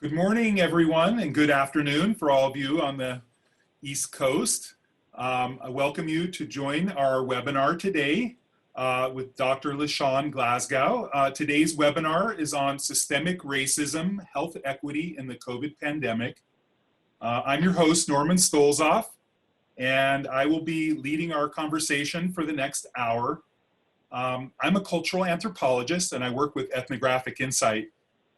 Good morning, everyone, and good afternoon for all of you on the East Coast. I welcome you to join our webinar today with Dr. LaShawn Glasgow. Today's webinar is on systemic racism, health equity in the COVID pandemic. I'm your host, Norman Stolzoff, and I will be leading our conversation for the next hour. I'm a cultural anthropologist, and I work with Ethnographic Insight.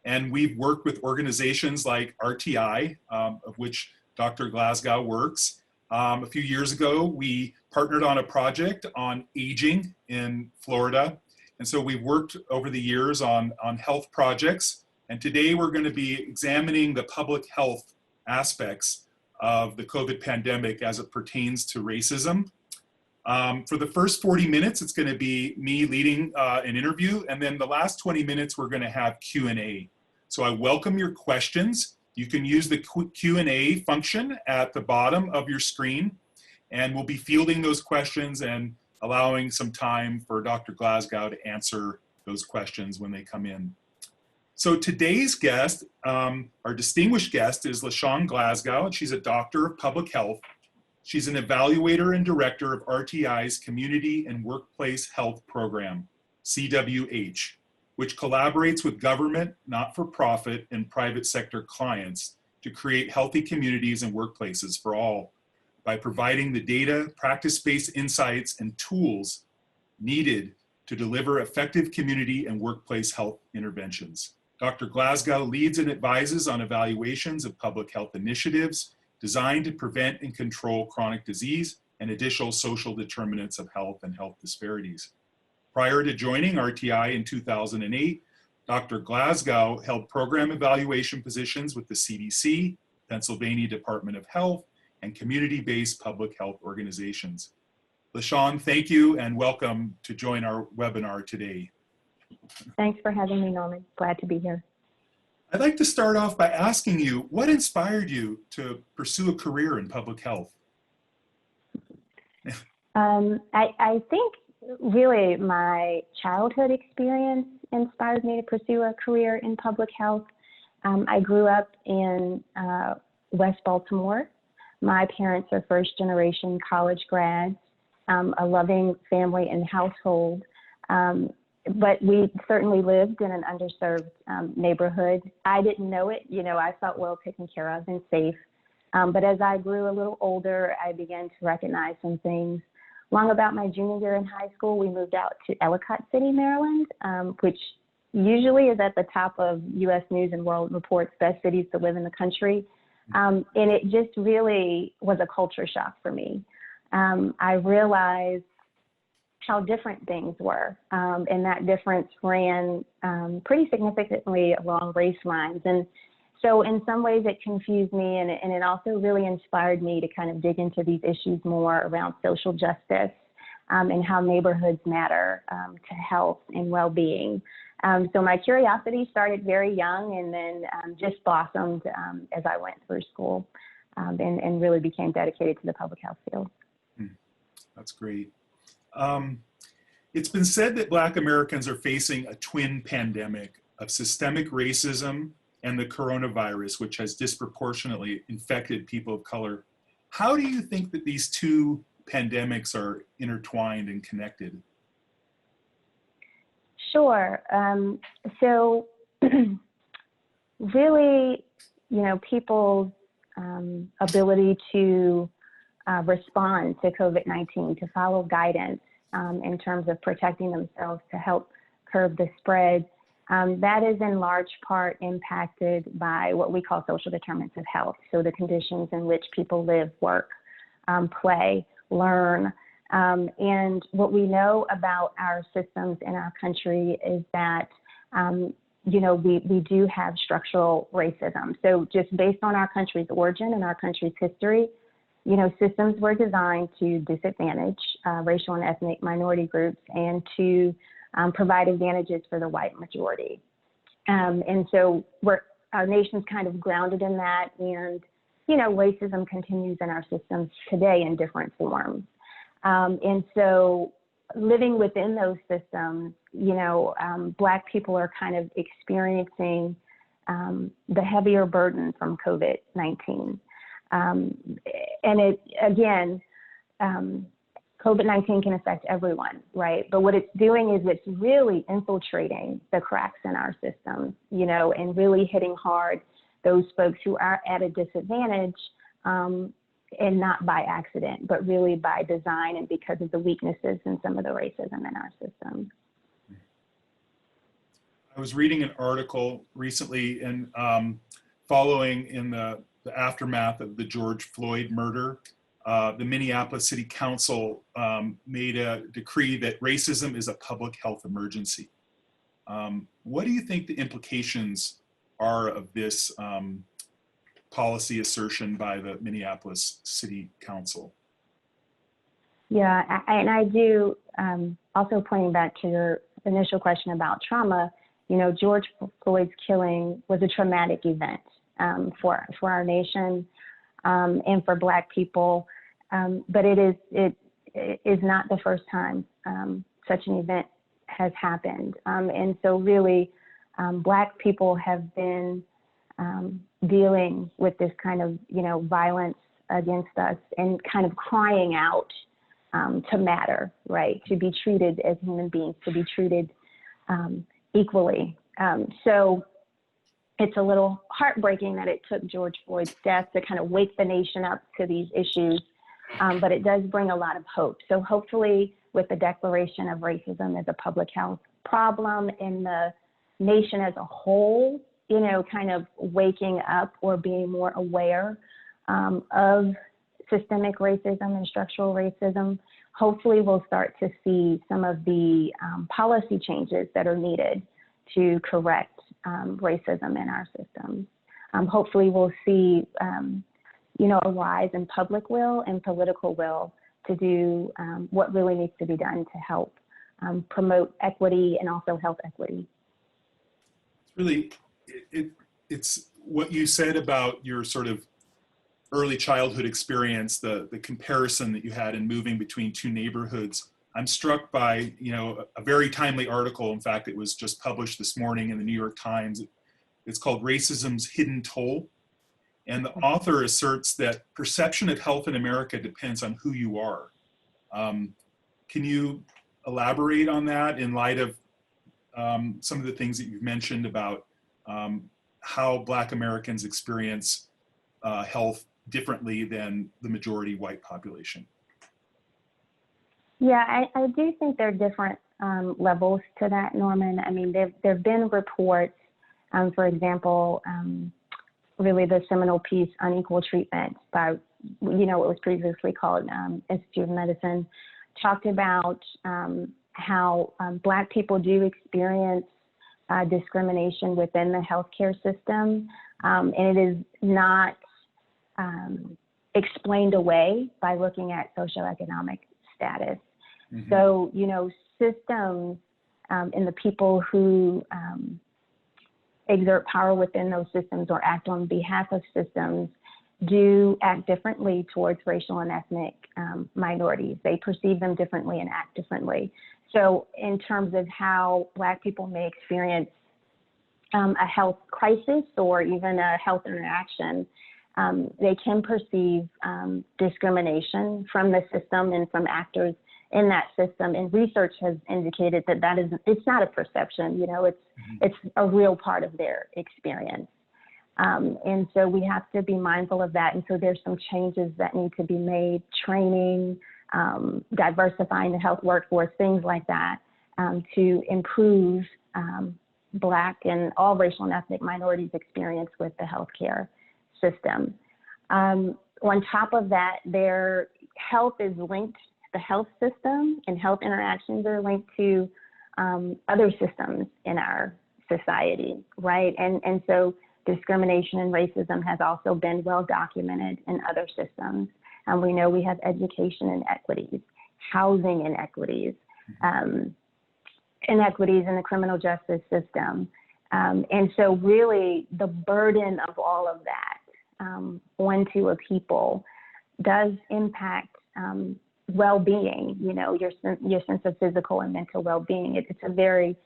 And we've worked with organizations like RTI, of which Dr. Glasgow works. A few years ago, we partnered on a project on aging in Florida. And so we've worked over the years on health projects. And today we're going to be examining the public health aspects of the COVID pandemic as it pertains to racism. For the first 40 minutes, it's going to be me leading an interview. And then the last 20 minutes, we're going to have Q&A. So I welcome your questions. You can use the Q&A function at the bottom of your screen, and we'll be fielding those questions and allowing some time for Dr. Glasgow to answer those questions when they come in. So today's guest, our distinguished guest, is LaShawn Glasgow, and she's a doctor of public health. She's an evaluator and director of RTI's Community and Workplace Health Program, CWH, which collaborates with government, not-for-profit, and private sector clients to create healthy communities and workplaces for all by providing the data, practice-based insights, and tools needed to deliver effective community and workplace health interventions. Dr. Glasgow leads and advises on evaluations of public health initiatives designed to prevent and control chronic disease and additional social determinants of health and health disparities. Prior to joining RTI in 2008, Dr. Glasgow held program evaluation positions with the CDC, Pennsylvania Department of Health, and community-based public health organizations. LaShawn, thank you and welcome to join our webinar today. Thanks for having me, Norman. Glad to be here. I'd like to start off by asking you, what inspired you to pursue a career in public health? I think really my childhood experience inspired me to pursue a career in public health. I grew up in West Baltimore. My parents are first generation college grads, a loving family and household. But we certainly lived in an underserved neighborhood. I didn't know it, I felt well taken care of and safe. But as I grew a little older, I began to recognize some things. Long about my junior year in high school, we moved out to Ellicott City, Maryland, which usually is at the top of U.S. News and World Report's best cities to live in the country. And it just really was a culture shock for me. I realized how different things were, and that difference ran pretty significantly along race lines. And so in some ways it confused me, and it also really inspired me to kind of dig into these issues more around social justice and how neighborhoods matter to health and well-being. So my curiosity started very young and then just blossomed as I went through school and really became dedicated to the public health field. That's great. It's been said that Black Americans are facing a twin pandemic of systemic racism and the coronavirus, which has disproportionately infected people of color. How do you think that these two pandemics are intertwined and connected? Sure. So really, people's ability to respond to COVID-19, to follow guidance in terms of protecting themselves to help curb the spread, that is in large part impacted by what we call social determinants of health. So the conditions in which people live, work, play, learn. And what we know about our systems in our country is that, we do have structural racism. So just based on our country's origin and our country's history, systems were designed to disadvantage racial and ethnic minority groups and to provide advantages for the white majority. And so our nation's kind of grounded in that, and, racism continues in our systems today in different forms. And so living within those systems, Black people are kind of experiencing the heavier burden from COVID-19. And it, again, COVID-19 can affect everyone, right? But what it's doing is it's really infiltrating the cracks in our system, and really hitting hard those folks who are at a disadvantage, and not by accident, but really by design and because of the weaknesses in some of the racism in our system. I was reading an article recently and following in the aftermath of the George Floyd murder, the Minneapolis City Council made a decree that racism is a public health emergency. What do you think the implications are of this policy assertion by the Minneapolis City Council? Yeah, and I do, also pointing back to your initial question about trauma, George Floyd's killing was a traumatic event for our nation and for Black people, but it is not the first time such an event has happened. And so really, Black people have been dealing with this kind of, violence against us and kind of crying out to matter, right? To be treated as human beings, to be treated equally. So it's a little heartbreaking that it took George Floyd's death to kind of wake the nation up to these issues, but it does bring a lot of hope. So hopefully with the declaration of racism as a public health problem in the nation as a whole, kind of waking up or being more aware of systemic racism and structural racism, hopefully we'll start to see some of the policy changes that are needed to correct racism in our systems. Hopefully we'll see, a rise in public will and political will to do what really needs to be done to help promote equity and also health equity. Really, it's what you said about your sort of early childhood experience, the comparison that you had in moving between two neighborhoods. I'm struck by, a very timely article. In fact, it was just published this morning in the New York Times. It's called Racism's Hidden Toll. And the author asserts that perception of health in America depends on who you are. Can you elaborate on that in light of some of the things that you've mentioned about how Black Americans experience health differently than the majority white population? Yeah, I do think there are different levels to that, Norman. I mean, there have been reports, for example, really the seminal piece, Unequal Treatment, by, what was previously called Institute of Medicine, talked about how Black people do experience discrimination within the healthcare system, and it is not explained away by looking at socioeconomic status. Mm-hmm. So, systems and the people who exert power within those systems or act on behalf of systems do act differently towards racial and ethnic minorities. They perceive them differently and act differently. So in terms of how Black people may experience a health crisis or even a health interaction, they can perceive discrimination from the system and from actors in that system. And research has indicated that it's not a perception, it's a real part of their experience. And so we have to be mindful of that. And so there's some changes that need to be made, training, diversifying the health workforce, things like that, to improve Black and all racial and ethnic minorities' experience with the healthcare system. On top of that, their health is linked, the health system and health interactions are linked to other systems in our society, right? And so discrimination and racism has also been well documented in other systems. We know we have education inequities, housing inequities, inequities in the criminal justice system. And so really the burden of all of that onto a people does impact well-being, your sense of physical and mental well-being. It's a very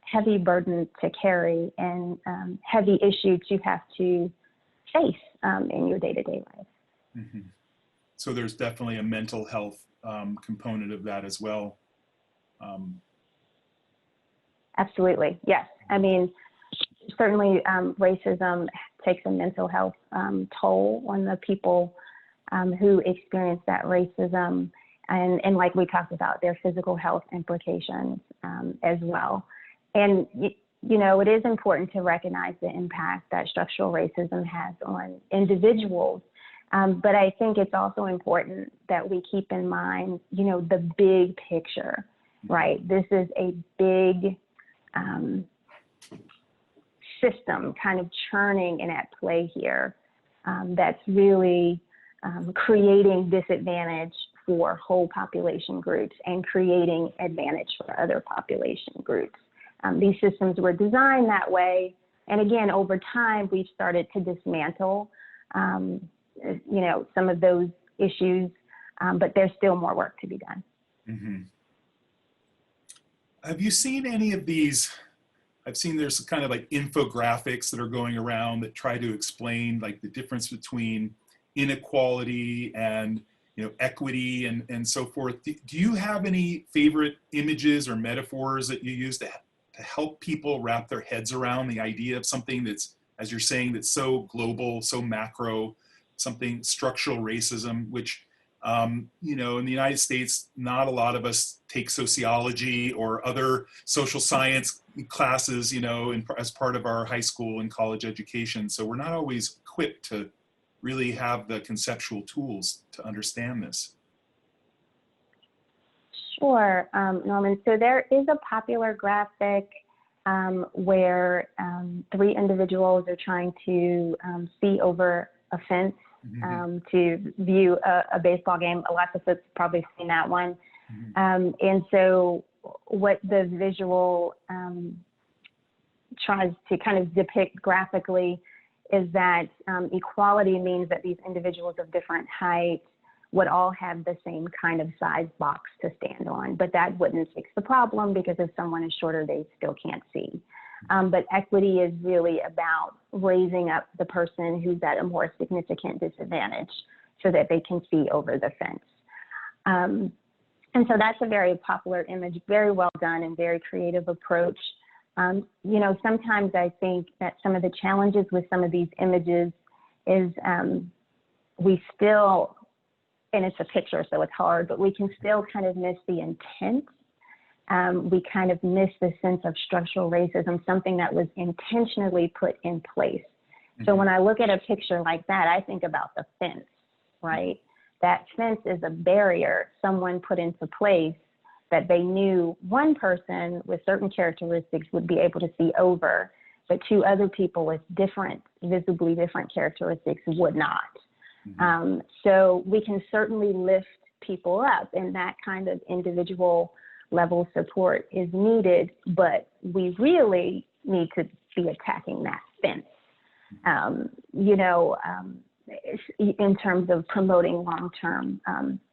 heavy burden to carry and heavy issues you have to face in your day-to-day life. Mm-hmm. So there's definitely a mental health component of that as well. Absolutely, yes. I mean, certainly racism takes a mental health toll on the people who experience that racism, and like we talked about, their physical health implications as well. And, you know, it is important to recognize the impact that structural racism has on individuals. But I think it's also important that we keep in mind, you know, the big picture, right? This is a big system kind of churning and at play here that's really creating disadvantage for whole population groups and creating advantage for other population groups. These systems were designed that way. And again, over time, we've started to dismantle, you know, some of those issues, but there's still more work to be done. Mm-hmm. Have you seen any of these? I've seen there's kind of like infographics that are going around that try to explain like the difference between inequality and, you know, equity and so forth. Do you have any favorite images or metaphors that you use to help people wrap their heads around the idea of something that's, as you're saying, that's so global, so macro, something structural racism, which, you know, in the United States, not a lot of us take sociology or other social science classes, you know, as part of our high school and college education. So we're not always equipped to really have the conceptual tools to understand this. Sure, Norman. So there is a popular graphic where 3 individuals are trying to see over a fence to view a baseball game. Lots of folks probably seen that one. And so what the visual tries to kind of depict graphically is that equality means that these individuals of different heights would all have the same kind of size box to stand on, but that wouldn't fix the problem because if someone is shorter, they still can't see. But equity is really about raising up the person who's at a more significant disadvantage so that they can see over the fence. And so that's a very popular image, very well done and very creative approach. You know, sometimes I think that some of the challenges with some of these images is we still, and it's a picture, so it's hard, but we can still kind of miss the intent. We kind of miss the sense of structural racism, something that was intentionally put in place. So when I look at a picture like that, I think about the fence, right? That fence is a barrier someone put into place that they knew one person with certain characteristics would be able to see over, but 2 other people with different, visibly different characteristics would not. So we can certainly lift people up, and that kind of individual level support is needed, but we really need to be attacking that fence, you know, in terms of promoting long-term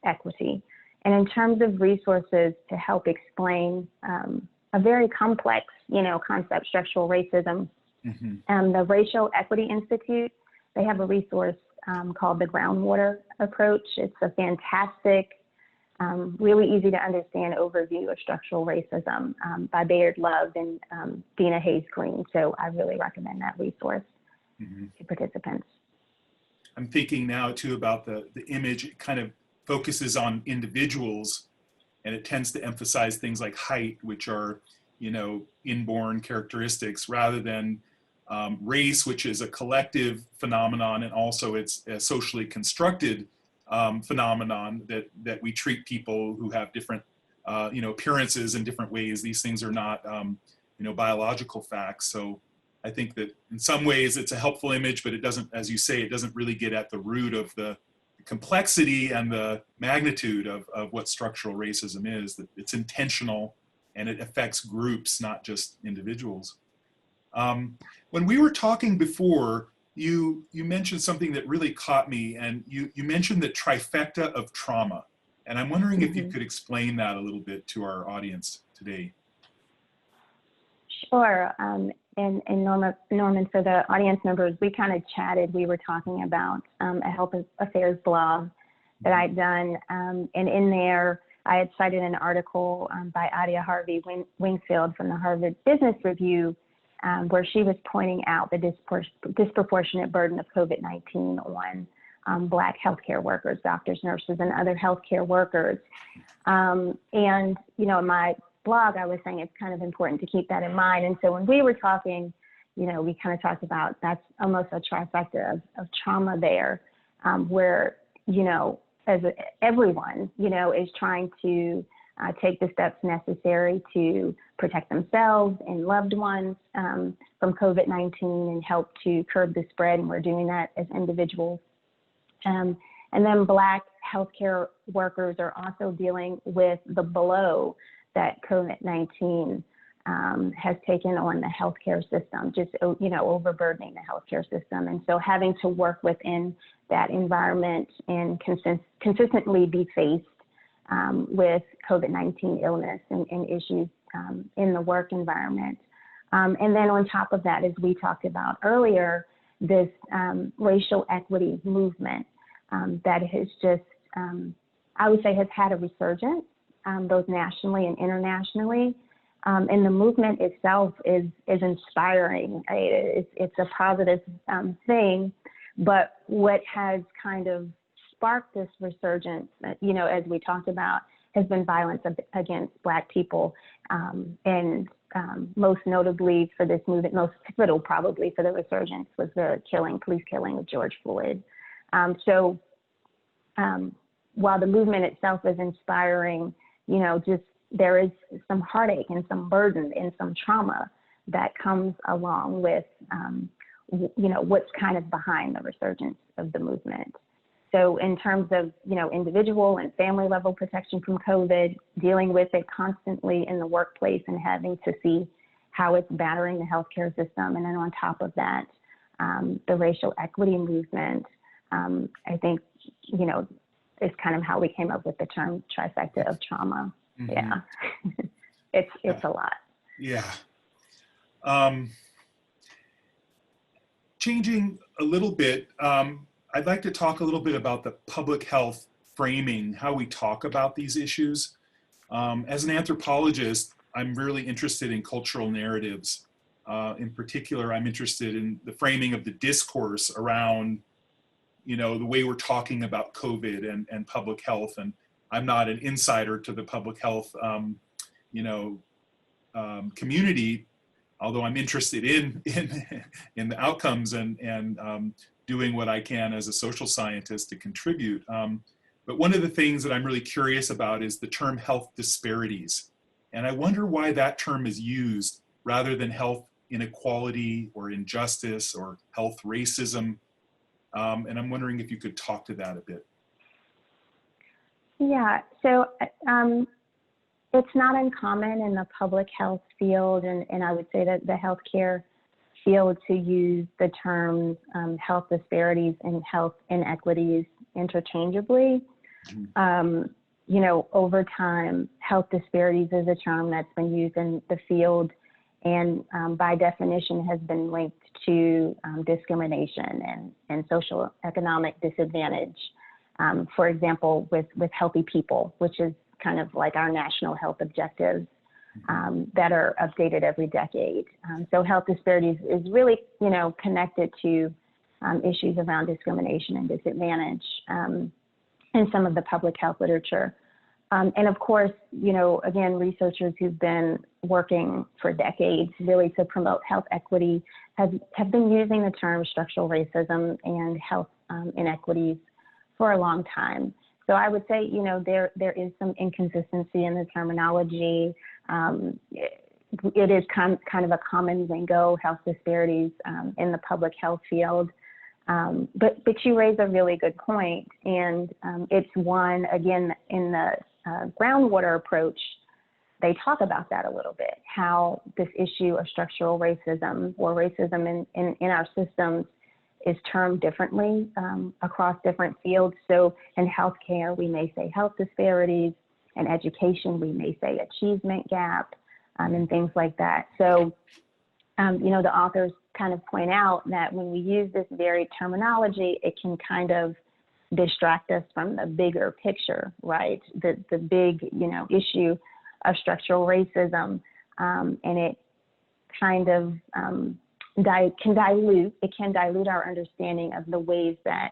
equity. And in terms of resources to help explain a very complex, you know, concept, structural racism, the Racial Equity Institute, they have a resource called the Groundwater Approach. It's a fantastic, really easy to understand overview of structural racism by Bayard Love and Dina Hayes Green. So I really recommend that resource to participants. I'm thinking now too about the image. It kind of focuses on individuals, and it tends to emphasize things like height, which are, you know, inborn characteristics, rather than race, which is a collective phenomenon, and also it's a socially constructed phenomenon that we treat people who have different, you know, appearances in different ways. These things are not, you know, biological facts. So I think that in some ways it's a helpful image, but it doesn't, as you say, it doesn't really get at the root of the complexity and the magnitude of what structural racism is. That it's intentional and it affects groups, not just individuals. When we were talking before, you mentioned something that really caught me, and you mentioned the trifecta of trauma. And I'm wondering if you could explain that a little bit to our audience today. Sure. And Norman, for the audience members, we kind of chatted. We were talking about a health affairs blog that I'd done. And in there, I had cited an article by Adia Harvey Wingfield from the Harvard Business Review, where she was pointing out the disproportionate burden of COVID-19 on Black healthcare workers, doctors, nurses, and other healthcare workers. And, you know, in my blog, I was saying it's kind of important to keep that in mind. And so when we were talking, you know, we kind of talked about that's almost a trifecta of trauma there, where, you know, as everyone, you know, is trying to take the steps necessary to protect themselves and loved ones from COVID-19 and help to curb the spread. And we're doing that as individuals. And then Black healthcare workers are also dealing with the blow that COVID-19 has taken on the healthcare system, just, you know, overburdening the healthcare system. And so having to work within that environment and consistently be faced with COVID-19 illness and issues in the work environment. And then on top of that, as we talked about earlier, this racial equity movement that has just, I would say, has had a resurgence, both nationally and internationally. And the movement itself is inspiring. It's a positive thing, but what has kind of sparked this resurgence, you know, as we talked about, has been violence against Black people, and most notably for this movement, most pivotal probably for the resurgence, was the police killing of George Floyd. So while the movement itself is inspiring, you know, just there is some heartache and some burden and some trauma that comes along with, you know, what's kind of behind the resurgence of the movement. So in terms of, you know, individual and family level protection from COVID, dealing with it constantly in the workplace and having to see how it's battering the healthcare system. And then on top of that, the racial equity movement, I think, you know, is kind of how we came up with the term trifecta of trauma. Mm-hmm. Yeah, it's a lot. Yeah. Changing a little bit, I'd like to talk a little bit about the public health framing, how we talk about these issues. As an anthropologist, I'm really interested in cultural narratives. In particular, I'm interested in the framing of the discourse around, you know, the way we're talking about COVID and public health. And I'm not an insider to the public health, you know, community, although I'm interested in the outcomes and doing what I can as a social scientist to contribute. But one of the things that I'm really curious about is the term health disparities. And I wonder why that term is used rather than health inequality or injustice or health racism. And I'm wondering if you could talk to that a bit. Yeah, so it's not uncommon in the public health field, and I would say that the healthcare field, to use the terms health disparities and health inequities interchangeably. Mm-hmm. You know, over time, health disparities is a term that's been used in the field and by definition has been linked to discrimination and social economic disadvantage. For example, with healthy people, which is kind of like our national health objectives that are updated every decade. So health disparities is really, you know, connected to issues around discrimination and disadvantage in some of the public health literature. And of course, you know, again, researchers who've been working for decades really to promote health equity have been using the term structural racism and health inequities for a long time. So I would say, you know, there is some inconsistency in the terminology. It is kind of a common lingo, health disparities in the public health field. But you raise a really good point, and it's one, again, in the groundwater approach, they talk about that a little bit, how this issue of structural racism or racism in our systems is termed differently across different fields. So in healthcare, we may say health disparities. In education, we may say achievement gap. and things like that. So, the authors kind of point out that when we use this very terminology, it can kind of distract us from the bigger picture, right? The big, issue of structural racism, and it kind of can dilute our understanding of the ways that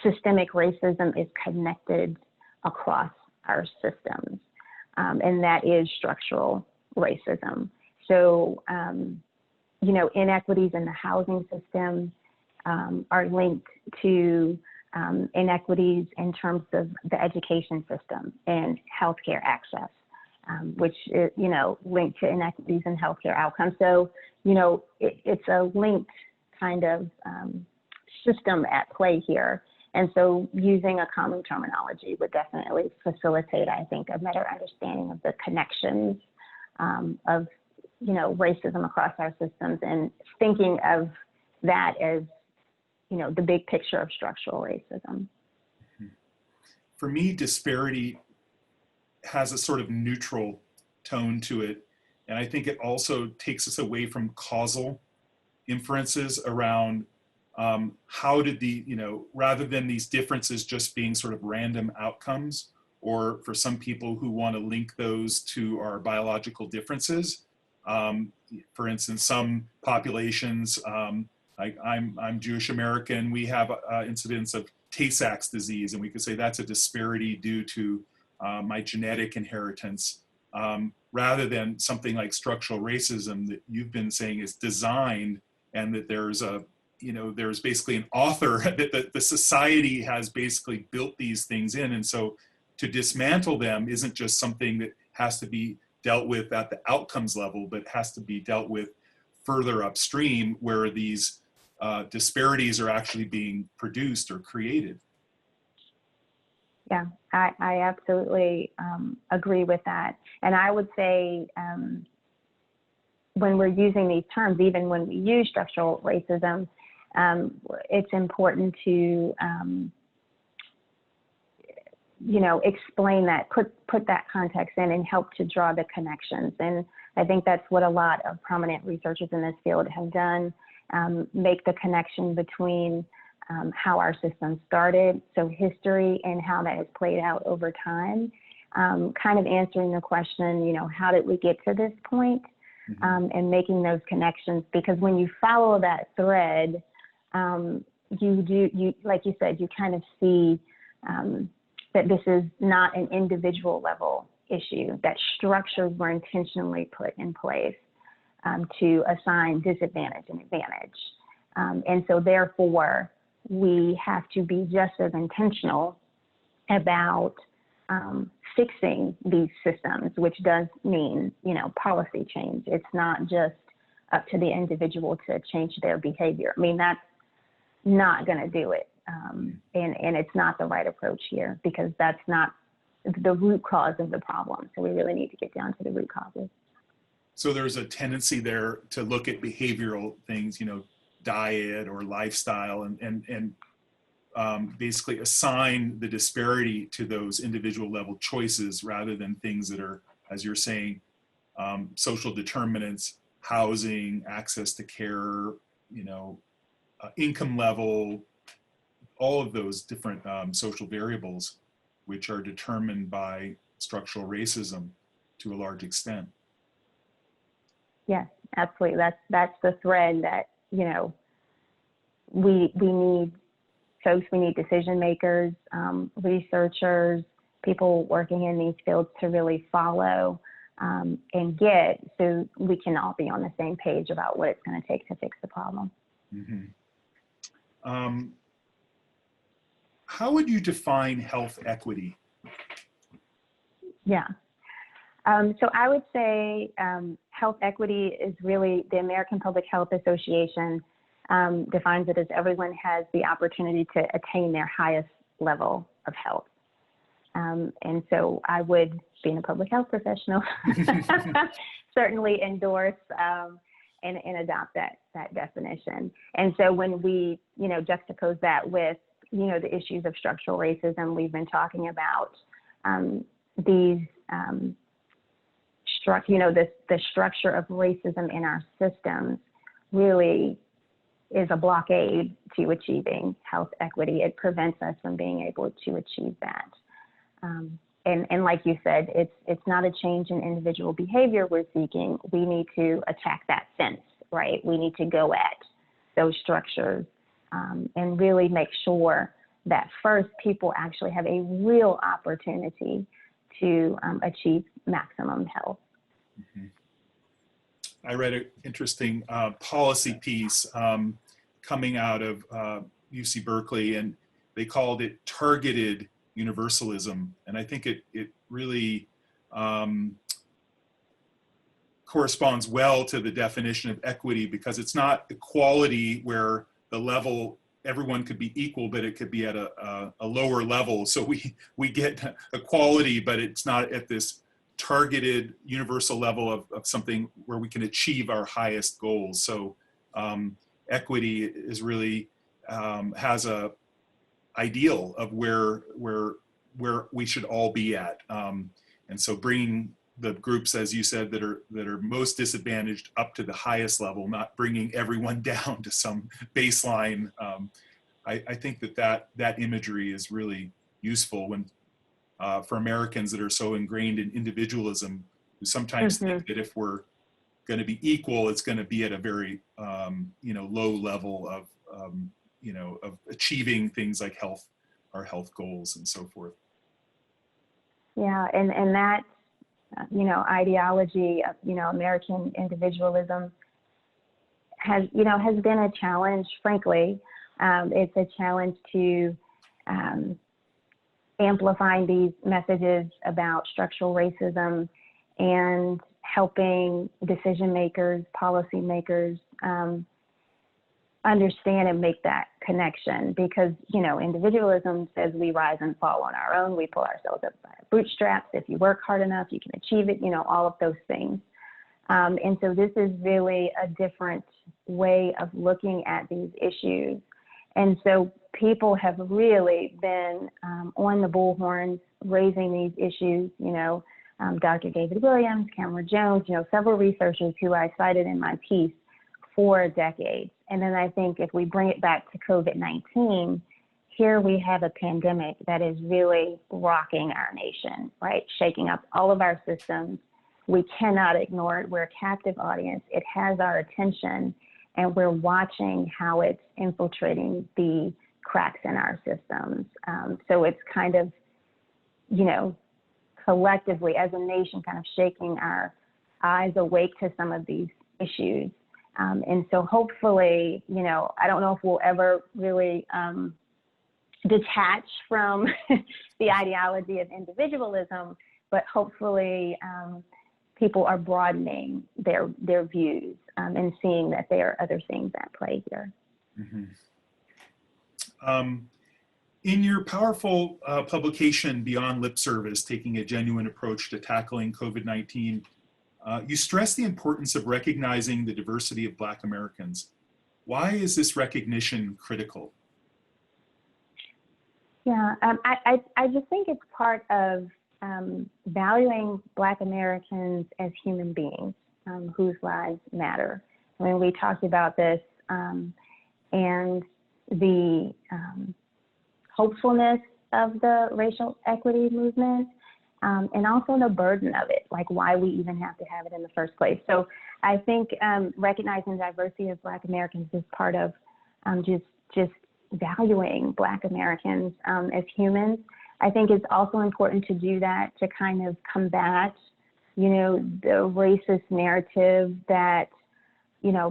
systemic racism is connected across our systems, and that is structural racism. So, inequities in the housing system are linked to inequities in terms of the education system and healthcare access, which is, linked to inequities in healthcare outcomes. So, it's a linked kind of system at play here. And so using a common terminology would definitely facilitate, I think, a better understanding of the connections of, racism across our systems, and thinking of that as, the big picture of structural racism. For me, disparity has a sort of neutral tone to it. And I think it also takes us away from causal inferences around how did rather than these differences just being sort of random outcomes, or for some people who want to link those to our biological differences. For instance, some populations, I'm Jewish American, we have incidents of Tay-Sachs disease, and we could say that's a disparity due to my genetic inheritance, rather than something like structural racism that you've been saying is designed, and that there's there's basically an author that the society has basically built these things in. And so to dismantle them isn't just something that has to be dealt with at the outcomes level, but has to be dealt with further upstream, where these disparities are actually being produced or created. Yeah, I absolutely agree with that. And I would say when we're using these terms, even when we use structural racism, it's important to explain that, put that context in, and help to draw the connections. And I think that's what a lot of prominent researchers in this field have done, make the connection between how our system started, so history, and how that has played out over time, kind of answering the question, how did we get to this point, and making those connections. Because when you follow that thread, you like you said, you kind of see that this is not an individual level issue, that structures were intentionally put in place to assign disadvantage and advantage. And so therefore, we have to be just as intentional about fixing these systems, which does mean, policy change. It's not just up to the individual to change their behavior. I mean, that's not going to do it. And it's not the right approach here, because that's not the root cause of the problem. So we really need to get down to the root causes. So there's a tendency there to look at behavioral things, diet or lifestyle, and basically assign the disparity to those individual level choices, rather than things that are, as you're saying, social determinants, housing, access to care, income level, all of those different social variables, which are determined by structural racism to a large extent. Yes, absolutely. That's the thread that, we need folks, we need decision makers, researchers, people working in these fields to really follow and get, so we can all be on the same page about what it's going to take to fix the problem. Mm-hmm. How would you define health equity? Yeah. So I would say health equity is really, the American Public Health Association defines it as everyone has the opportunity to attain their highest level of health. And so I would, being a public health professional, certainly endorse and adopt that definition. And so when we, juxtapose that with, the issues of structural racism, we've been talking about these the structure of racism in our systems really is a blockade to achieving health equity. It prevents us from being able to achieve that. And like you said, it's not a change in individual behavior we're seeking. We need to attack that sense, right? We need to go at those structures and really make sure that first people actually have a real opportunity to achieve maximum health. Mm-hmm. I read an interesting policy piece coming out of UC Berkeley, and they called it targeted universalism. And I think it really corresponds well to the definition of equity, because it's not equality where the level, everyone could be equal, but it could be at a lower level. So we get equality, but it's not at this targeted universal level of something where we can achieve our highest goals. So equity is really has a ideal of where we should all be at, and so bringing the groups, as you said, that are most disadvantaged up to the highest level, not bringing everyone down to some baseline. I think that imagery is really useful when for Americans that are so ingrained in individualism, who sometimes think that if we're going to be equal, it's going to be at a very low level of of achieving things like our health goals and so forth. Yeah, and that ideology of American individualism has been a challenge. Frankly, it's a challenge to amplifying these messages about structural racism and helping decision makers, policy makers understand and make that connection, because individualism says we rise and fall on our own, we pull ourselves up by our bootstraps. If you work hard enough, you can achieve it, all of those things. And so this is really a different way of looking at these issues. And so people have really been on the bullhorns raising these issues. Dr. David Williams, Cameron Jones, several researchers who I cited in my piece for decades. And then I think if we bring it back to COVID-19, here we have a pandemic that is really rocking our nation, right? Shaking up all of our systems. We cannot ignore it. We're a captive audience. It has our attention, and we're watching how it's infiltrating the cracks in our systems. So it's kind of, collectively as a nation, kind of shaking our eyes awake to some of these issues. And so hopefully, I don't know if we'll ever really detach from the ideology of individualism, but hopefully people are broadening their views and seeing that there are other things at play here. Mm-hmm. In your powerful publication, Beyond Lip Service, Taking a Genuine Approach to Tackling COVID-19, you stress the importance of recognizing the diversity of Black Americans. Why is this recognition critical? Yeah, I just think it's part of valuing Black Americans as human beings whose lives matter. I mean, we talked about this and the hopefulness of the racial equity movement. And also the burden of it, like why we even have to have it in the first place. So I think recognizing the diversity of Black Americans is part of just valuing Black Americans as humans. I think it's also important to do that to kind of combat, the racist narrative that,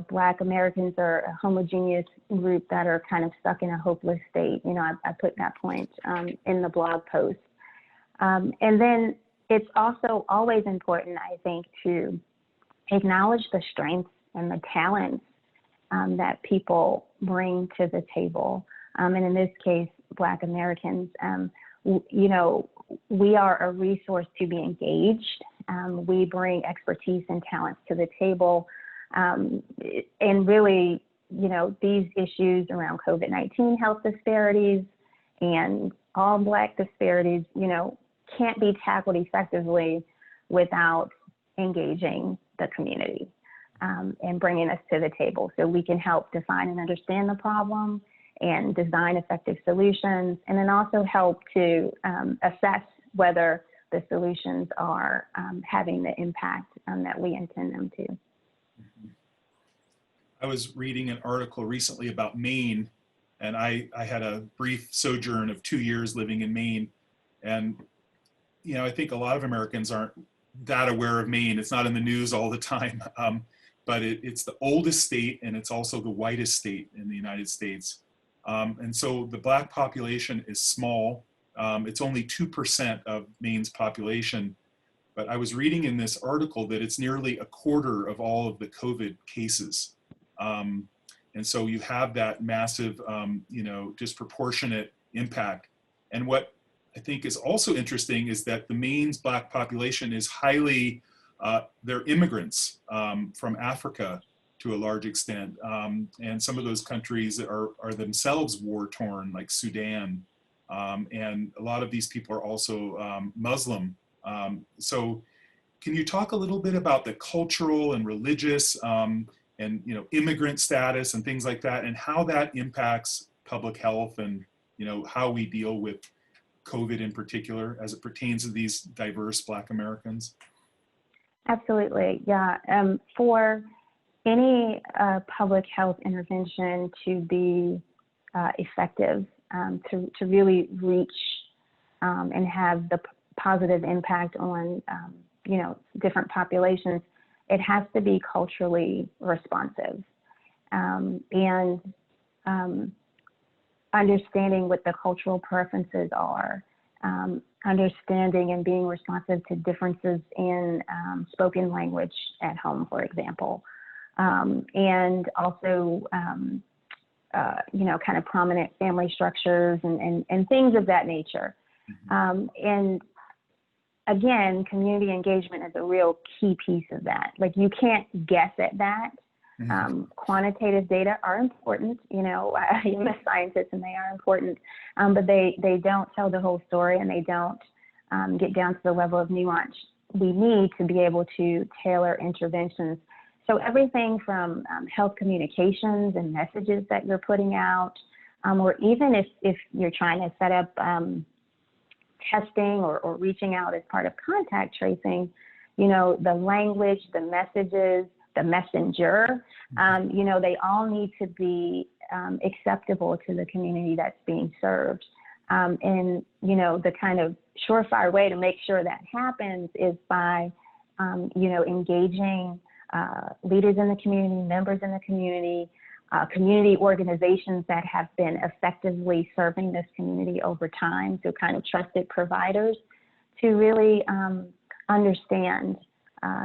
Black Americans are a homogeneous group that are kind of stuck in a hopeless state. I put that point in the blog post. And then it's also always important, I think, to acknowledge the strengths and the talents that people bring to the table. And in this case, Black Americans, we are a resource to be engaged. We bring expertise and talents to the table. And really, these issues around COVID-19 health disparities and all Black disparities, can't be tackled effectively without engaging the community and bringing us to the table so we can help define and understand the problem and design effective solutions, and then also help to assess whether the solutions are having the impact that we intend them to. I was reading an article recently about Maine, and I had a brief sojourn of 2 years living in Maine. And, you know, I think a lot of Americans aren't that aware of Maine. It's not in the news all the time, but it's the oldest state, and it's also the whitest state in the United States. And so the Black population is small. It's only 2% of Maine's population. But I was reading in this article that it's nearly a quarter of all of the COVID cases. And so you have that massive, you know, disproportionate impact. And what I think is also interesting is that the Maine's Black population is highly, they're immigrants from Africa to a large extent. And some of those countries are themselves war-torn, like Sudan. And a lot of these people are also Muslim. So can you talk a little bit about the cultural and religious and, you know, immigrant status and things like that, and how that impacts public health and, you know, how we deal with COVID in particular as it pertains to these diverse Black Americans? Absolutely, yeah. For any public health intervention to be effective, to really reach and have the positive impact on, you know, different populations, it has to be culturally responsive. And understanding what the cultural preferences are, understanding and being responsive to differences in spoken language at home, for example, and also, you know, kind of prominent family structures and things of that nature. And again, community engagement is a real key piece of that. Like, you can't guess at that. Quantitative data are important, you know, I'm a scientist and they are important, but they don't tell the whole story, and they don't get down to the level of nuance we need to be able to tailor interventions. So everything from health communications and messages that you're putting out, or even if you're trying to set up testing or reaching out as part of contact tracing, you know, the language, the messages, the messenger, you know, they all need to be acceptable to the community that's being served. And, you know, the kind of surefire way to make sure that happens is by, you know, engaging leaders in the community, members in the community, community organizations that have been effectively serving this community over time, so kind of trusted providers, to really understand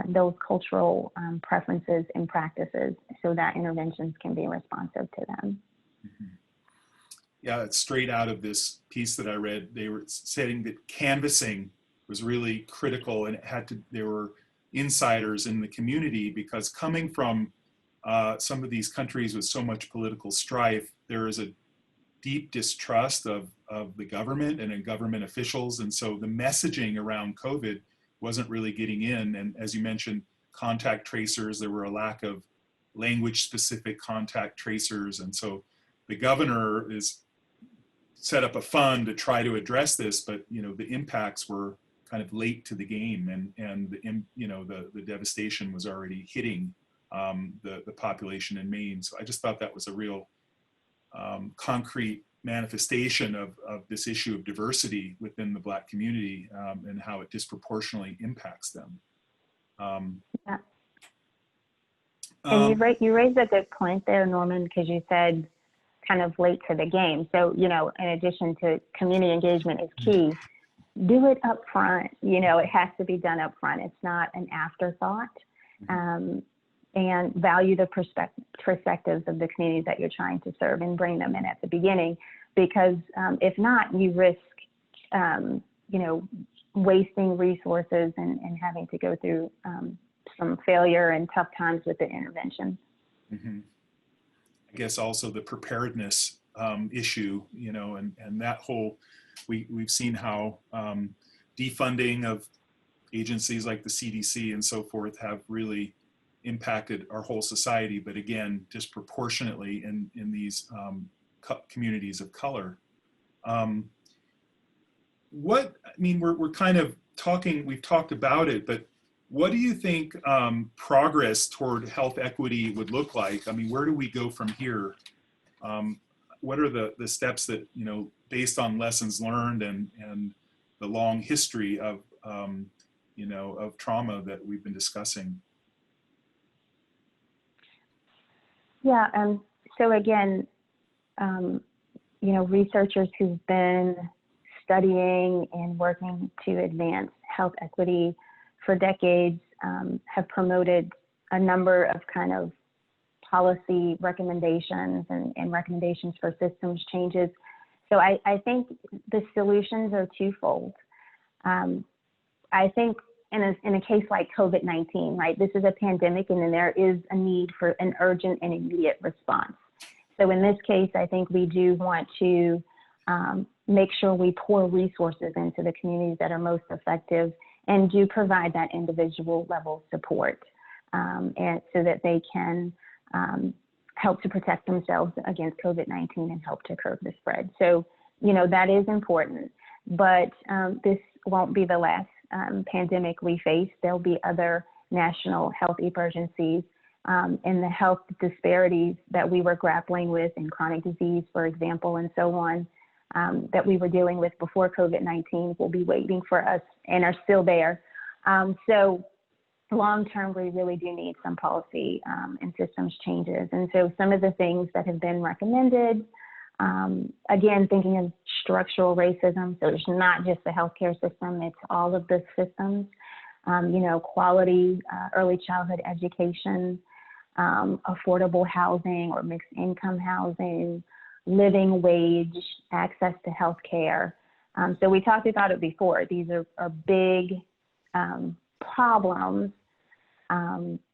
those cultural preferences and practices so that interventions can be responsive to them. Yeah, it's straight out of this piece that I read. They were saying that canvassing was really critical, and there were insiders in the community, because coming from some of these countries with so much political strife, there is a deep distrust of the government and in government officials. And so the messaging around COVID wasn't really getting in. And as you mentioned, contact tracers, there were a lack of language specific contact tracers. And so the governor is set up a fund to try to address this, but, you know, the impacts were kind of late to the game, and you know, the devastation was already hitting the population in Maine. So I just thought that was a real concrete manifestation of this issue of diversity within the Black community, and how it disproportionately impacts them. Yeah. And you raised a good point there, Norman, because you said kind of late to the game. So, you know, in addition to community engagement is key, do it up front. You know, it has to be done up front. It's not an afterthought. And value the perspectives of the communities that you're trying to serve and bring them in at the beginning, because if not, you risk, you know, wasting resources and having to go through some failure and tough times with the intervention. I guess also the preparedness issue, you know, and that whole, we've seen how defunding of agencies like the CDC and so forth have really impacted our whole society, but again, disproportionately in these communities of color. We're kind of talking, we've talked about it, but what do you think progress toward health equity would look like? I mean, where do we go from here? What are the steps that, based on lessons learned and the long history of, of trauma that we've been discussing? Yeah, so again, researchers who've been studying and working to advance health equity for decades have promoted a number of kind of policy recommendations and recommendations for systems changes. So I think the solutions are twofold. I think in a case like COVID-19, right, this is a pandemic and then there is a need for an urgent and immediate response. So in this case, I think we do want to make sure we pour resources into the communities that are most effective and do provide that individual level support and so that they can help to protect themselves against COVID-19 and help to curb the spread. So, that is important, but this won't be the last pandemic we face. There'll be other national health emergencies and the health disparities that we were grappling with in chronic disease, for example, and so on, that we were dealing with before COVID-19 will be waiting for us and are still there. So long term, we really do need some policy and systems changes. And so some of the things that have been recommended, again, thinking of structural racism, so it's not just the healthcare system, it's all of the systems, quality, early childhood education, affordable housing or mixed income housing, living wage, access to healthcare. So we talked about it before. These are big problems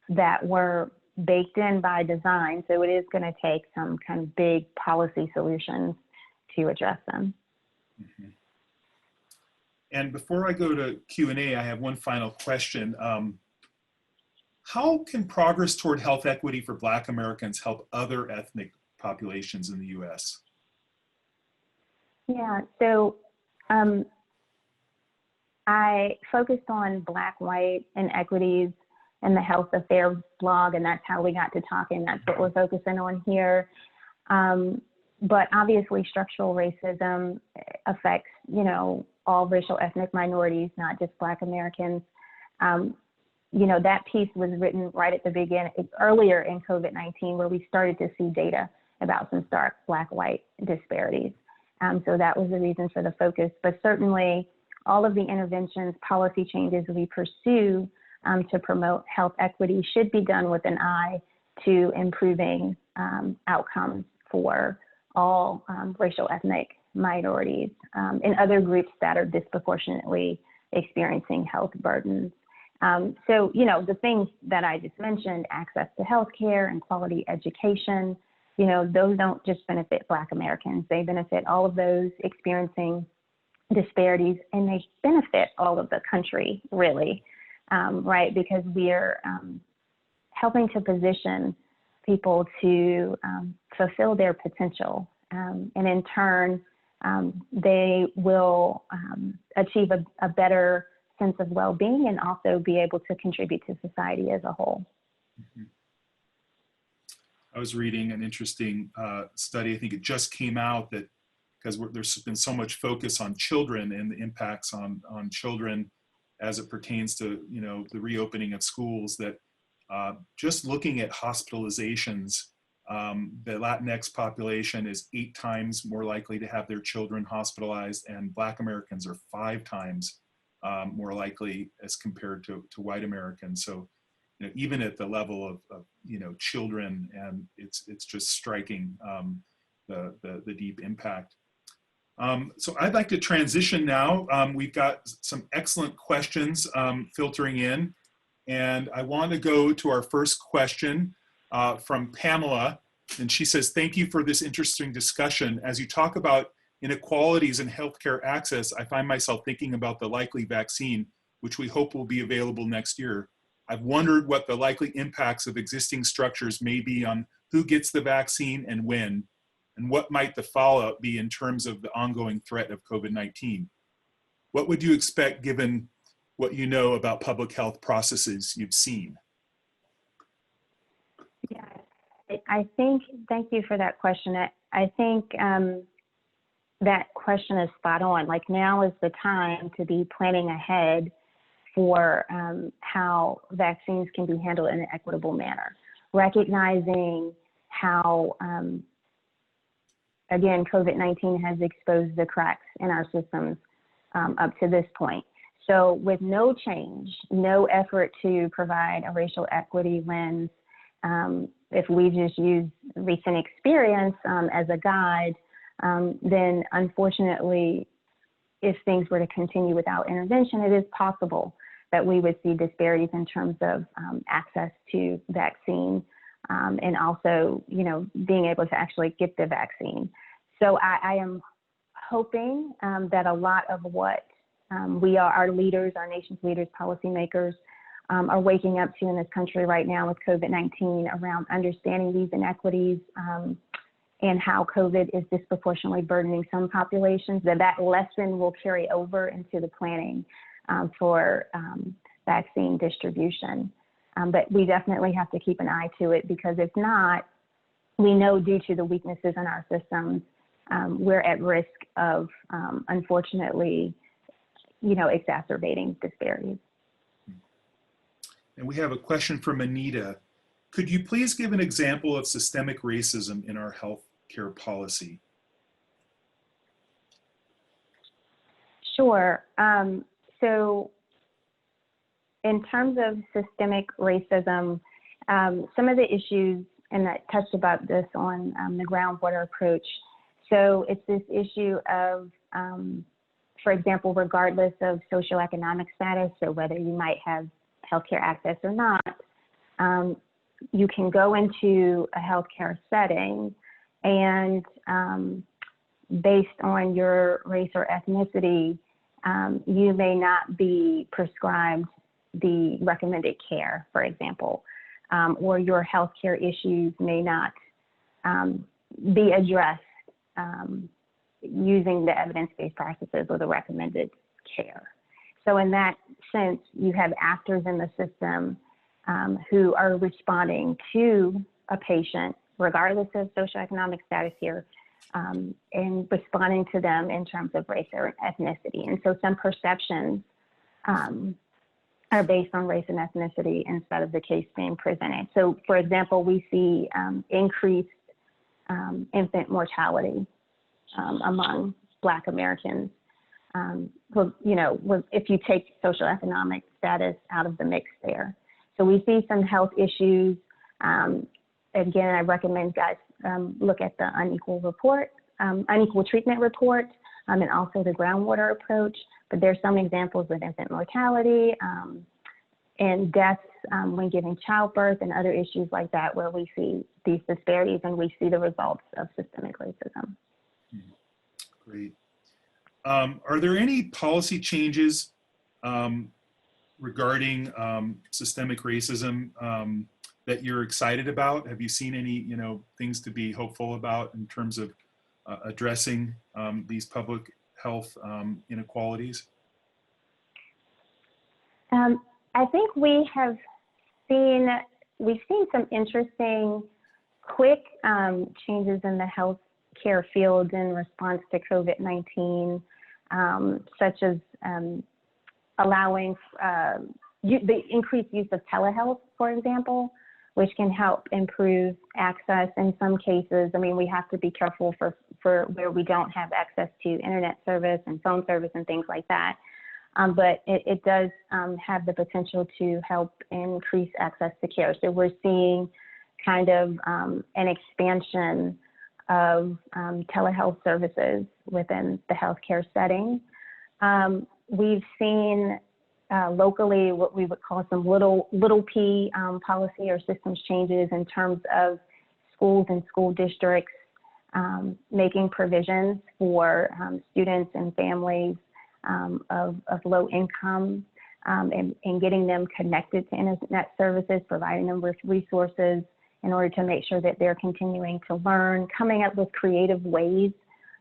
that were baked in by design. So it is going to take some kind of big policy solutions to address them. Mm-hmm. And before I go to Q&A, I have one final question. How can progress toward health equity for Black Americans help other ethnic populations in the U.S.? Yeah, so I focused on Black, white, and equities and the health affairs blog, and that's how we got to talking. That's what we're focusing on here. But obviously, structural racism affects, all racial ethnic minorities, not just Black Americans. That piece was written right at the beginning, earlier in COVID-19, where we started to see data about some stark Black-white disparities. So that was the reason for the focus. But certainly, all of the interventions, policy changes we pursue to promote health equity should be done with an eye to improving outcomes for all racial ethnic minorities and other groups that are disproportionately experiencing health burdens. So, the things that I just mentioned, access to healthcare and quality education, those don't just benefit Black Americans. They benefit all of those experiencing disparities, and they benefit all of the country, really, right? Because we're helping to position people to fulfill their potential. And in turn, they will achieve a better sense of well-being and also be able to contribute to society as a whole. Mm-hmm. I was reading an interesting study. I think it just came out that because there's been so much focus on children and the impacts on children as it pertains to the reopening of schools, that just looking at hospitalizations, the Latinx population is 8 times more likely to have their children hospitalized, and Black Americans are 5 times more likely as compared to white Americans. So, even at the level of children, and it's just striking the deep impact. So I'd like to transition now. We've got some excellent questions filtering in, and I want to go to our first question from Pamela, and she says, "Thank you for this interesting discussion. As you talk about inequalities in healthcare access, I find myself thinking about the likely vaccine which we hope will be available next year, I've wondered what the likely impacts of existing structures may be on who gets the vaccine and when, and what might the fallout be in terms of the ongoing threat of COVID-19. What would you expect given what you know about public health processes you've seen? Yeah, I think, thank you for that question. I think that question is spot on. Like, now is the time to be planning ahead for how vaccines can be handled in an equitable manner, recognizing how, again, COVID-19 has exposed the cracks in our systems up to this point. So with no change, no effort to provide a racial equity lens, if we just use recent experience as a guide, then unfortunately, if things were to continue without intervention, it is possible that we would see disparities in terms of access to vaccine and also, you know, being able to actually get the vaccine. So I am hoping that a lot of what our leaders, our nation's leaders, policymakers, are waking up to in this country right now with COVID-19 around understanding these inequities and how COVID is disproportionately burdening some populations, that lesson will carry over into the planning for vaccine distribution. But we definitely have to keep an eye to it, because if not, we know due to the weaknesses in our systems, we're at risk of, unfortunately, you know, exacerbating disparities. And we have a question from Anita. Could you please give an example of systemic racism in our healthcare policy? Sure. So in terms of systemic racism, some of the issues, and I touched about this on the groundwater approach. So it's this issue of, for example, regardless of socioeconomic status, so whether you might have healthcare access or not, you can go into a healthcare setting and based on your race or ethnicity, you may not be prescribed the recommended care, for example, or your healthcare issues may not be addressed using the evidence-based practices or the recommended care. So in that sense, you have actors in the system who are responding to a patient, regardless of socioeconomic status here, and responding to them in terms of race or ethnicity. And so some perceptions are based on race and ethnicity instead of the case being presented. So for example, we see increased infant mortality among Black Americans. You know, if you take socioeconomic status out of the mix there. So we see some health issues. Again, I recommend guys look at the unequal treatment report, and also the groundwater approach. But there's some examples with infant mortality and deaths when giving childbirth and other issues like that, where we see these disparities and we see the results of systemic racism. Great. Are there any policy changes regarding systemic racism that you're excited about? Have you seen any, you know, things to be hopeful about in terms of addressing these public health inequalities? I think we've seen some interesting, quick changes in the healthcare field in response to COVID-19, such as allowing the increased use of telehealth, for example, which can help improve access in some cases. I mean, we have to be careful for where we don't have access to internet service and phone service and things like that. But it does have the potential to help increase access to care. So we're seeing kind of an expansion of telehealth services within the healthcare setting. We've seen locally what we would call some little p policy or systems changes in terms of schools and school districts making provisions for students and families of low income and getting them connected to internet services, providing them with resources in order to make sure that they're continuing to learn, coming up with creative ways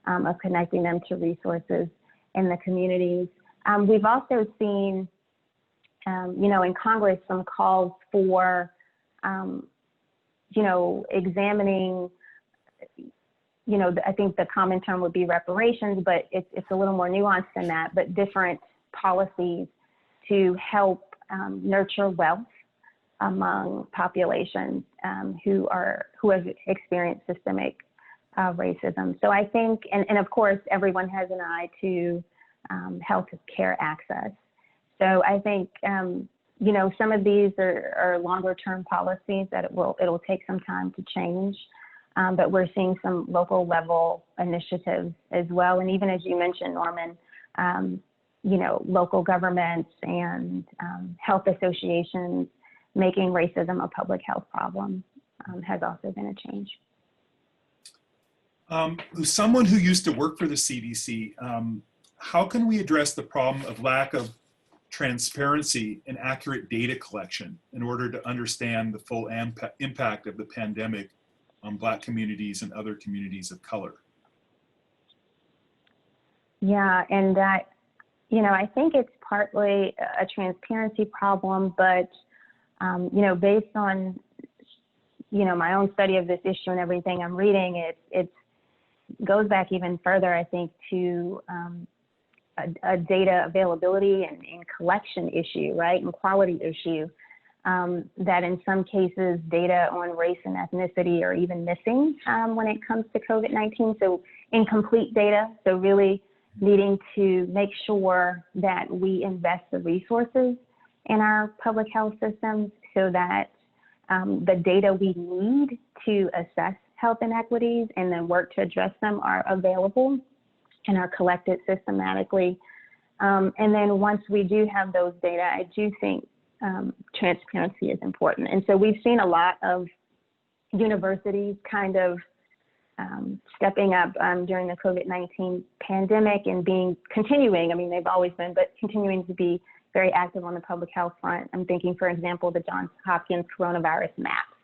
of connecting them to resources in the communities. We've also seen, in Congress, some calls for, examining, I think the common term would be reparations, but it's a little more nuanced than that, but different policies to help nurture wealth among populations who have experienced systemic racism. So I think, and of course, everyone has an eye to health care access. So I think, some of these are longer term policies that it'll take some time to change, but we're seeing some local level initiatives as well. And even as you mentioned, Norman, local governments and health associations making racism a public health problem has also been a change. Someone who used to work for the CDC, how can we address the problem of lack of transparency and accurate data collection in order to understand the full impact of the pandemic on Black communities and other communities of color? Yeah, and that, I think it's partly a transparency problem, but, based on, my own study of this issue and everything I'm reading, it goes back even further, I think, to a data availability and collection issue, right, and quality issue, that in some cases data on race and ethnicity are even missing when it comes to COVID-19. So incomplete data, so really needing to make sure that we invest the resources in our public health systems so that the data we need to assess health inequities and then work to address them are available and are collected systematically. And then once we do have those data, I do think transparency is important. And so we've seen a lot of universities kind of stepping up during the COVID-19 pandemic and continuing, I mean, they've always been, but continuing to be very active on the public health front. I'm thinking, for example, the Johns Hopkins coronavirus maps,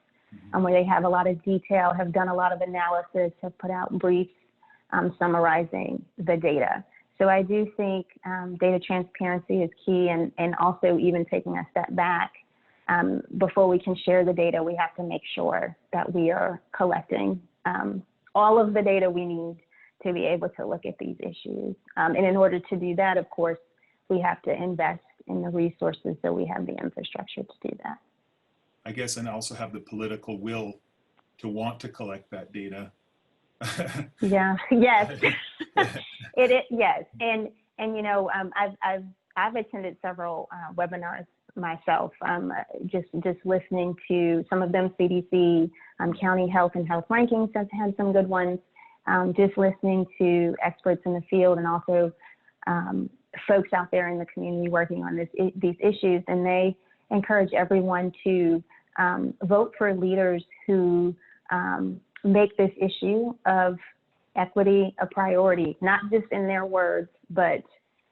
where they have a lot of detail, have done a lot of analysis, have put out briefs summarizing the data. So I do think data transparency is key, and also even taking a step back, before we can share the data, we have to make sure that we are collecting all of the data we need to be able to look at these issues. And in order to do that, of course, we have to invest in the resources so we have the infrastructure to do that. I guess, and also have the political will to want to collect that data. Yeah. Yes. Yes. And I've attended several webinars myself. Just listening to some of them, CDC, county health and health rankings have had some good ones. Just listening to experts in the field and also folks out there in the community working on these issues, and they encourage everyone to vote for leaders who make this issue of equity a priority, not just in their words, but,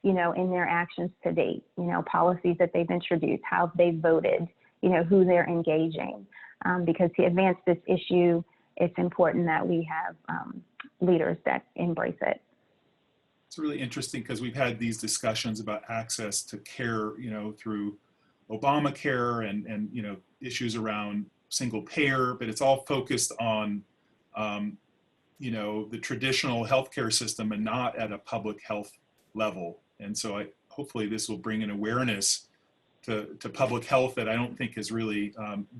in their actions to date, policies that they've introduced, how they've voted, who they're engaging. Because to advance this issue, it's important that we have leaders that embrace it. It's really interesting because we've had these discussions about access to care, through Obamacare and issues around single payer, but it's all focused on, the traditional healthcare system and not at a public health level. And so hopefully this will bring an awareness to public health that I don't think has really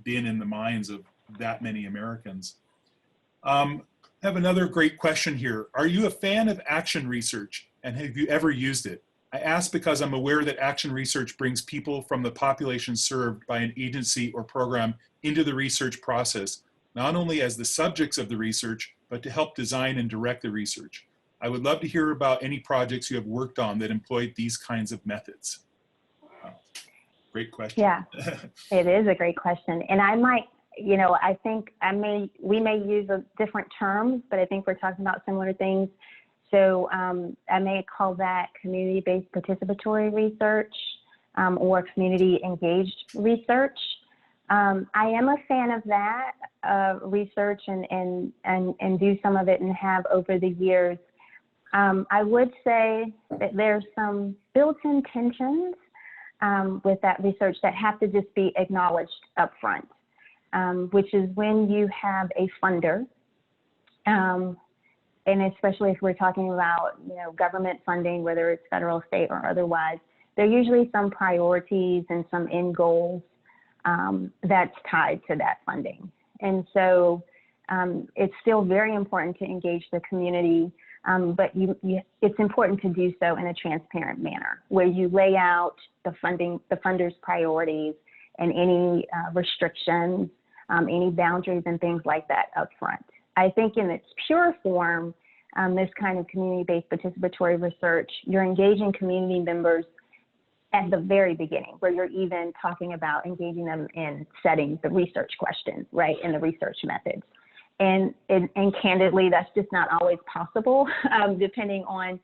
been in the minds of that many Americans. I have another great question here. Are you a fan of action research, and have you ever used it? I ask because I'm aware that action research brings people from the population served by an agency or program into the research process, not only as the subjects of the research, but to help design and direct the research. I would love to hear about any projects you have worked on that employed these kinds of methods. Wow. Great question. Yeah, it is a great question. And I might, I think we may use different terms, but I think we're talking about similar things. So I may call that community-based participatory research. or community engaged research. I am a fan of that research and do some of it and have over the years. I would say that there's some built-in tensions with that research that have to just be acknowledged up front, which is when you have a funder, and especially if we're talking about, government funding, whether it's federal, state, or otherwise, there are usually some priorities and some end goals that's tied to that funding. And so it's still very important to engage the community, but it's important to do so in a transparent manner, where you lay out the funder's priorities and any restrictions, any boundaries and things like that up front. I think in its pure form, this kind of community-based participatory research, you're engaging community members at the very beginning, where you're even talking about engaging them in setting the research questions, right, and the research methods. And candidly, that's just not always possible, depending on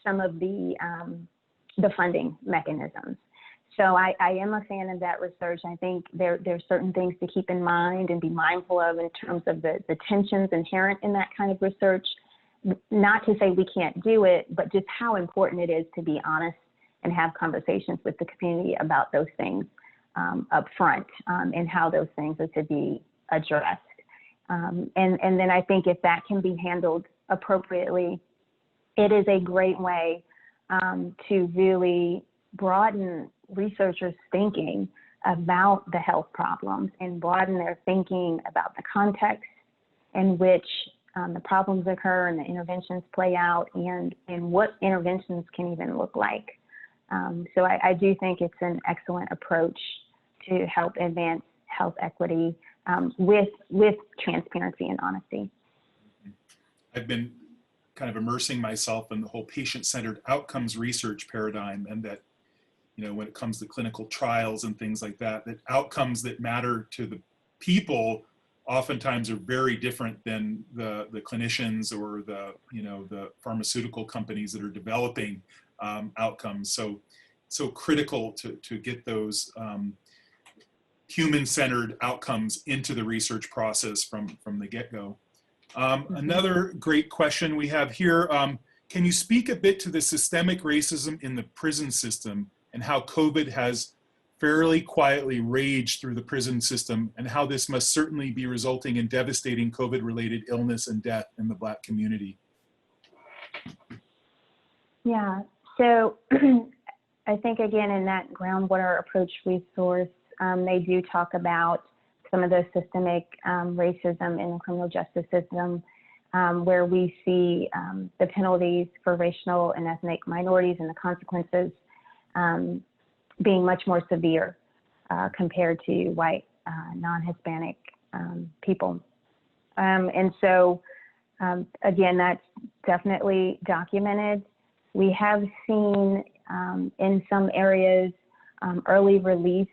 some of the funding mechanisms. So I am a fan of that research. I think there's certain things to keep in mind and be mindful of in terms of the tensions inherent in that kind of research. Not to say we can't do it, but just how important it is to be honest and have conversations with the community about those things up front, and how those things are to be addressed. And then I think if that can be handled appropriately, it is a great way to really broaden researchers' thinking about the health problems and broaden their thinking about the context in which the problems occur and the interventions play out, and what interventions can even look like. So I do think it's an excellent approach to help advance health equity with transparency and honesty. I've been kind of immersing myself in the whole patient-centered outcomes research paradigm, and that, when it comes to clinical trials and things like that, that outcomes that matter to the people oftentimes are very different than the clinicians or the pharmaceutical companies that are developing outcomes. So critical to get those human-centered outcomes into the research process from the get-go. Another great question we have here, can you speak a bit to the systemic racism in the prison system and how COVID has fairly quietly raged through the prison system, and how this must certainly be resulting in devastating COVID-related illness and death in the Black community? Yeah, so I think, again, in that groundwater approach resource, they do talk about some of the systemic racism in the criminal justice system, where we see the penalties for racial and ethnic minorities and the consequences being much more severe compared to white, non-Hispanic people. And so, again, that's definitely documented. We have seen in some areas early release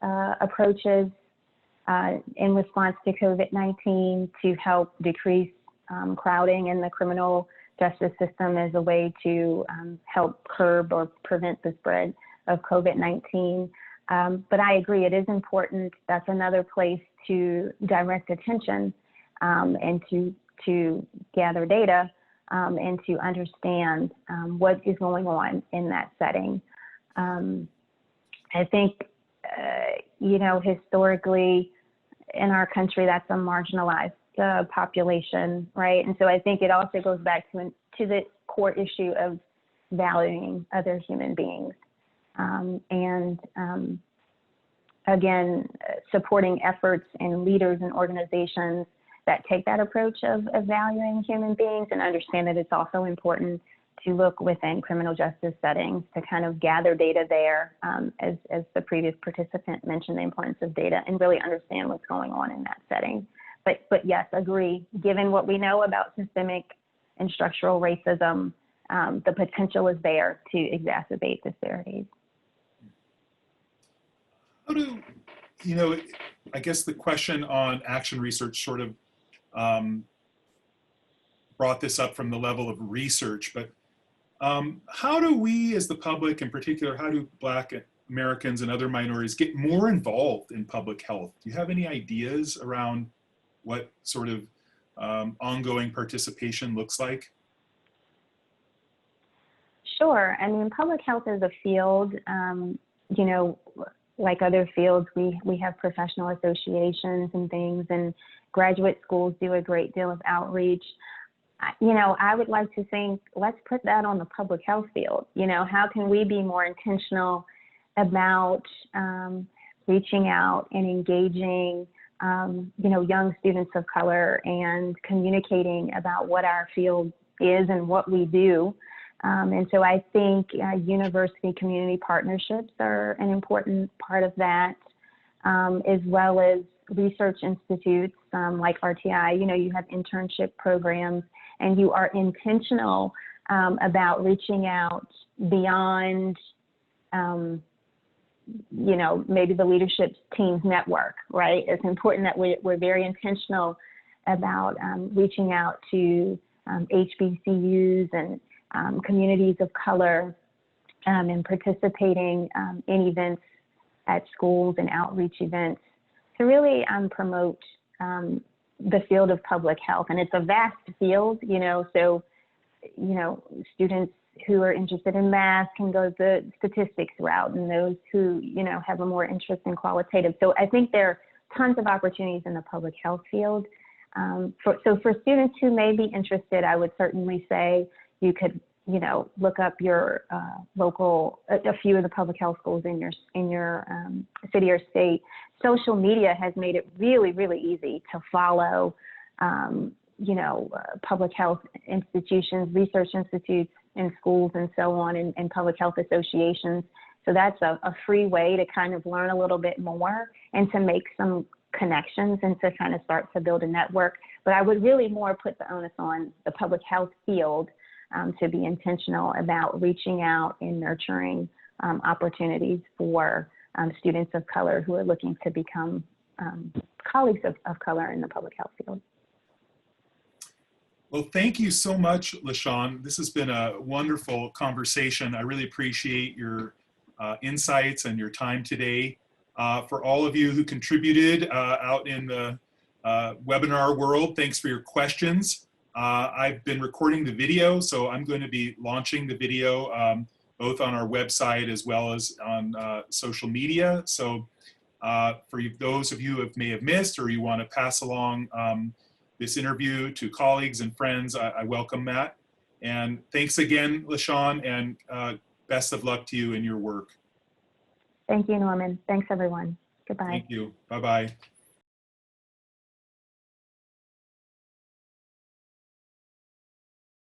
approaches in response to COVID-19 to help decrease crowding in the criminal justice system as a way to help curb or prevent the spread of COVID-19. But I agree, it is important. That's another place to direct attention and to gather data and to understand what is going on in that setting. I think, historically in our country, that's a marginalized population, right? And so I think it also goes back to the core issue of valuing other human beings. Again, supporting efforts and leaders and organizations that take that approach of valuing human beings, and understand that it's also important to look within criminal justice settings to kind of gather data there, as the previous participant mentioned, the importance of data, and really understand what's going on in that setting. But yes, agree, given what we know about systemic and structural racism, the potential is there to exacerbate disparities. How do, I guess the question on action research sort of brought this up from the level of research, but how do we as the public in particular, how do Black Americans and other minorities get more involved in public health? Do you have any ideas around what sort of ongoing participation looks like? Sure. I mean, public health is a field, you know, like other fields, we have professional associations and things, and graduate schools do a great deal of outreach. You know, I would like to think, let's put that on the public health field. You know, how can we be more intentional about reaching out and engaging, you know, young students of color and communicating about what our field is and what we do. And so I think university community partnerships are an important part of that, as well as research institutes like RTI. You know, you have internship programs, and you are intentional about reaching out beyond, you know, maybe the leadership team's network, right? It's important that we're very intentional about reaching out to HBCUs and communities of color, and participating in events at schools and outreach events to really promote the field of public health. And it's a vast field, you know, so, you know, students who are interested in math can go the statistics route, and those who, you know, have a more interest in qualitative. So I think there are tons of opportunities in the public health field. So for students who may be interested, I would certainly say you could, you know, look up your local, a few of the public health schools in your city or state. Social media has made it really, really easy to follow, you know, public health institutions, research institutes in schools and so on, and public health associations. So that's a free way to kind of learn a little bit more and to make some connections and to kind of start to build a network. But I would really more put the onus on the public health field to be intentional about reaching out and nurturing opportunities for students of color who are looking to become colleagues of color in the public health field. Well, thank you so much, LaShawn. This has been a wonderful conversation. I really appreciate your insights and your time today. For all of you who contributed out in the webinar world, thanks for your questions. I've been recording the video, so I'm going to be launching the video both on our website as well as on social media. So for those of you who may have missed, or you want to pass along this interview to colleagues and friends, I welcome that. And thanks again, LaShawn, and best of luck to you in your work. Thank you, Norman. Thanks, everyone. Goodbye. Thank you. Bye-bye.